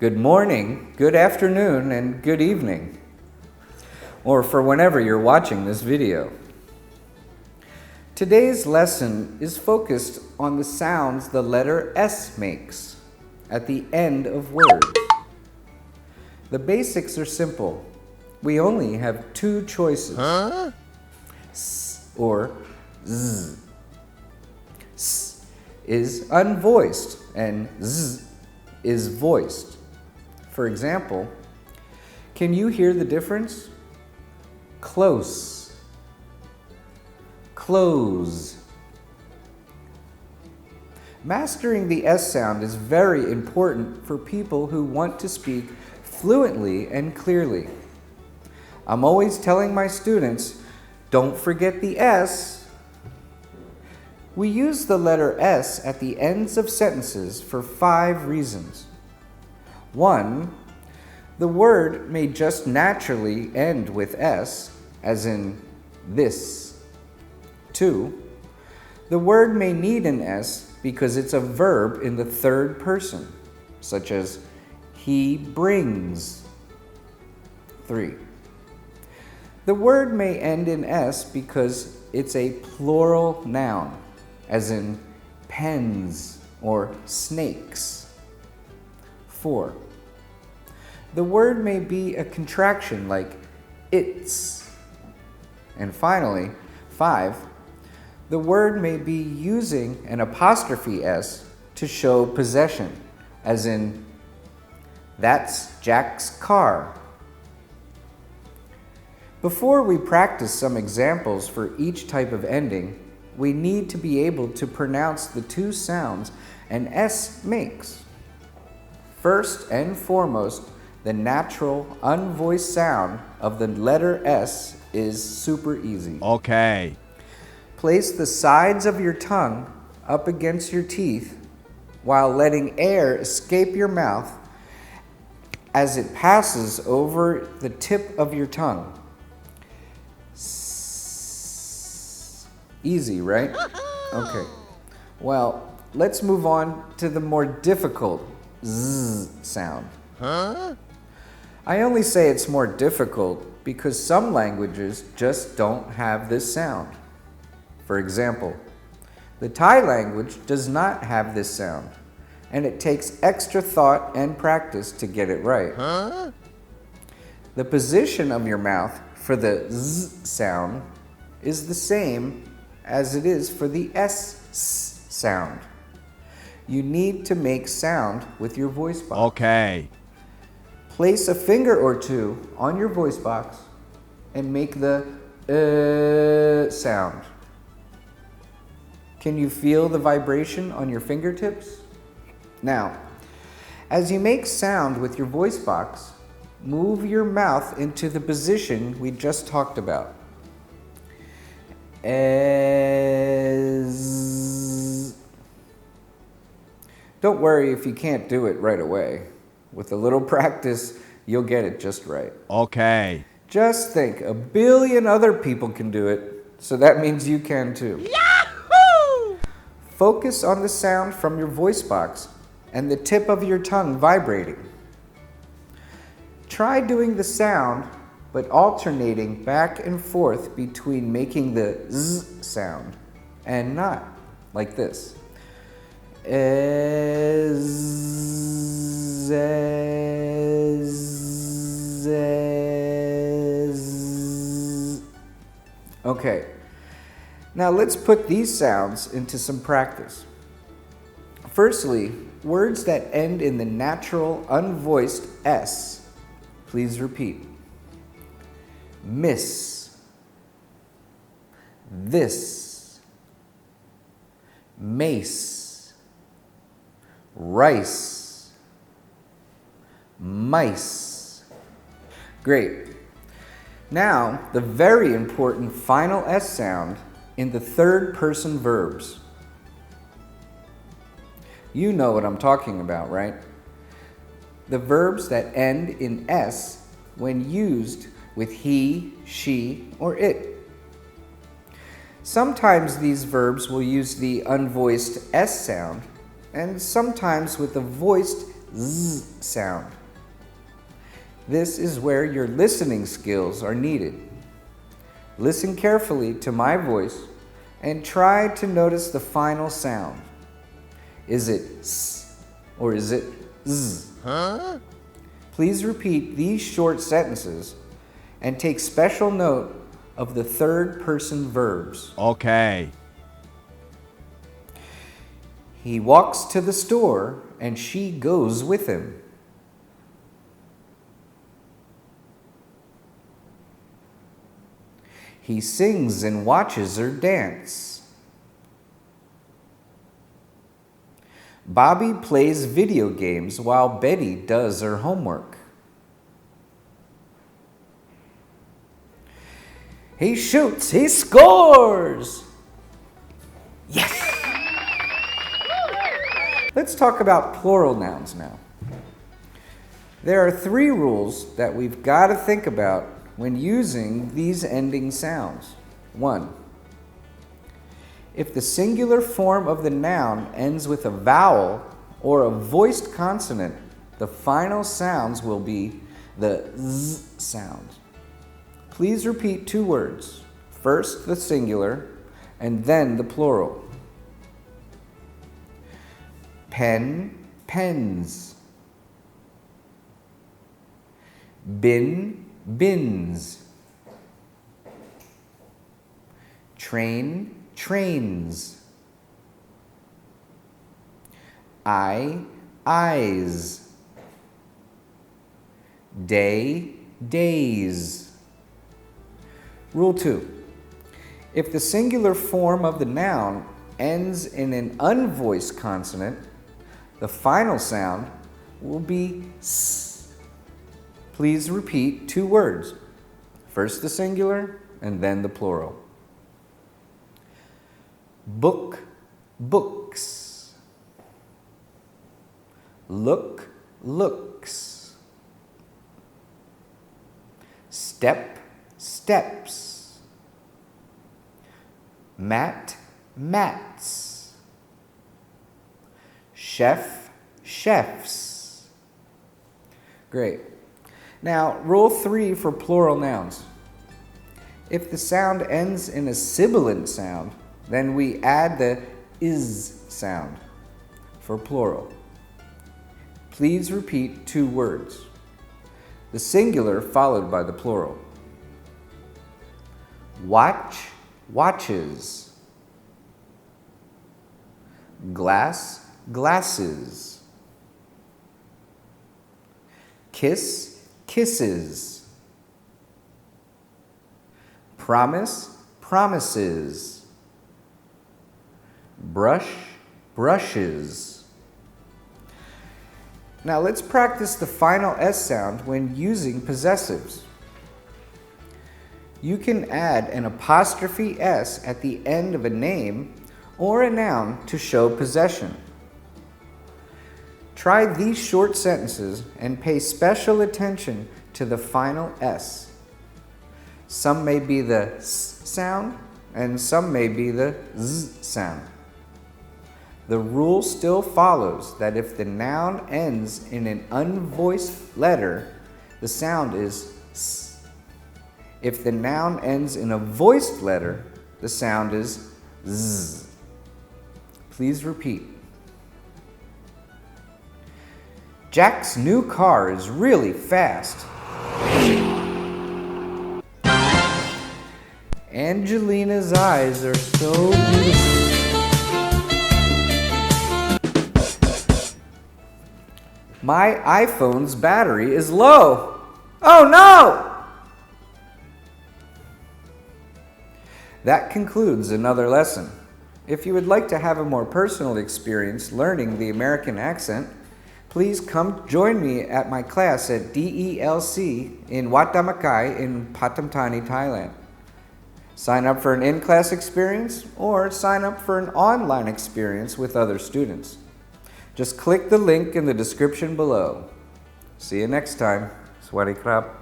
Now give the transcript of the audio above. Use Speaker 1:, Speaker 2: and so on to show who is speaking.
Speaker 1: good morning, good afternoon, and good evening, or for whenever you're watching this video. Today's lesson is focused on the sounds the letter S makes at the end of words. The basics are simple. We only have two choices, S or Z. S is unvoiced and Z is voiced. For example, can you hear the difference? Close, close. Mastering the S sound is very important for people who want to speak fluently and clearly. I'm always telling my students, don't forget the S. We use the letter S at the ends of sentences for 5 reasons. 1. The word may just naturally end with S, as in this. 2. The word may need an S because it's a verb in the third person, such as he brings. 3. The word may end in S because it's a plural noun, as in pens or snakes. 4. The word may be a contraction like it's. And finally, 5. The word may be using an apostrophe S to show possession, as in that's Jack's car. Before we practice some examples for each type of ending, we need to be able to pronounce the two sounds an S makes. First and foremost, the natural, unvoiced sound of the letter S is super easy.
Speaker 2: Okay.
Speaker 1: Place the sides of your tongue up against your teeth while letting air escape your mouth as it passes over the tip of your tongue. Easy, right? Okay. Well, let's move on to the more difficult Z sound. I only say it's more difficult because some languages just don't have this sound. For example, the Thai language does not have this sound, and it takes extra thought and practice to get it right. The position of your mouth for the Z sound is the same as it is for the S sound. You need to make sound with your voice box.
Speaker 2: Okay.
Speaker 1: Place a finger or two on your voice box and make the sound. Can you feel the vibration on your fingertips? Now, as you make sound with your voice box, move your mouth into the position we just talked about. As. Don't worry if you can't do it right away. With a little practice, you'll get it just right.
Speaker 2: Okay.
Speaker 1: Just think, 1 billion other people can do it, so that means you can too.
Speaker 2: Yahoo!
Speaker 1: Focus on the sound from your voice box and the tip of your tongue vibrating. Try doing the sound, but alternating back and forth between making the Z sound and not, like this. Okay, now let's put these sounds into some practice. Firstly, words that end in the natural, unvoiced S. Please repeat. Miss, this, mace, rice, mice. Great. Now, the very important final S sound in the third person verbs. You know what I'm talking about, right? The verbs that end in S when used with he, she, or it. Sometimes these verbs will use the unvoiced S sound, and sometimes with a voiced z sound. This is where your listening skills are needed. Listen carefully to my voice and try to notice the final sound. Is it s or is it z?
Speaker 2: Huh?
Speaker 1: Please repeat these short sentences and take special note of the third person verbs.
Speaker 2: Okay.
Speaker 1: He walks to the store and she goes with him. He sings and watches her dance. Bobby plays video games while Betty does her homework. He shoots, he scores! Yes! Let's talk about plural nouns now. There are 3 rules that we've got to think about when using these ending sounds. 1. If the singular form of the noun ends with a vowel or a voiced consonant, the final sounds will be the z sound. Please repeat 2 words. First the singular and then the plural. Pen, pens. Bin, bins. Train, trains. Eye, eyes. Day, days. Rule 2. If the singular form of the noun ends in an unvoiced consonant, the final sound will be s. Please repeat 2 words. First the singular and then the plural. Book, books. Look, looks. Step, steps. Mat, mats. Chef, chefs. Great. Now, rule 3 for plural nouns. If the sound ends in a sibilant sound, then we add the is sound for plural. Please repeat 2 words. The singular followed by the plural. Watch, watches. Glass, glasses. Kiss, kisses. Promise, promises. Brush, brushes. Now let's practice the final S sound when using possessives. You can add an apostrophe S at the end of a name or a noun to show possession. Try these short sentences and pay special attention to the final S. Some may be the S sound and some may be the Z sound. The rule still follows that if the noun ends in an unvoiced letter, the sound is S. If the noun ends in a voiced letter, the sound is Z. Please repeat. Jack's new car is really fast. Angelina's eyes are so beautiful. My iPhone's battery is low. Oh no! That concludes another lesson. If you would like to have a more personal experience learning the American accent, please come join me at my class at DELC in Wat Damakai in Patamtani, Thailand. Sign up for an in-class experience or sign up for an online experience with other students. Just click the link in the description below. See you next time. Sawasdee krap.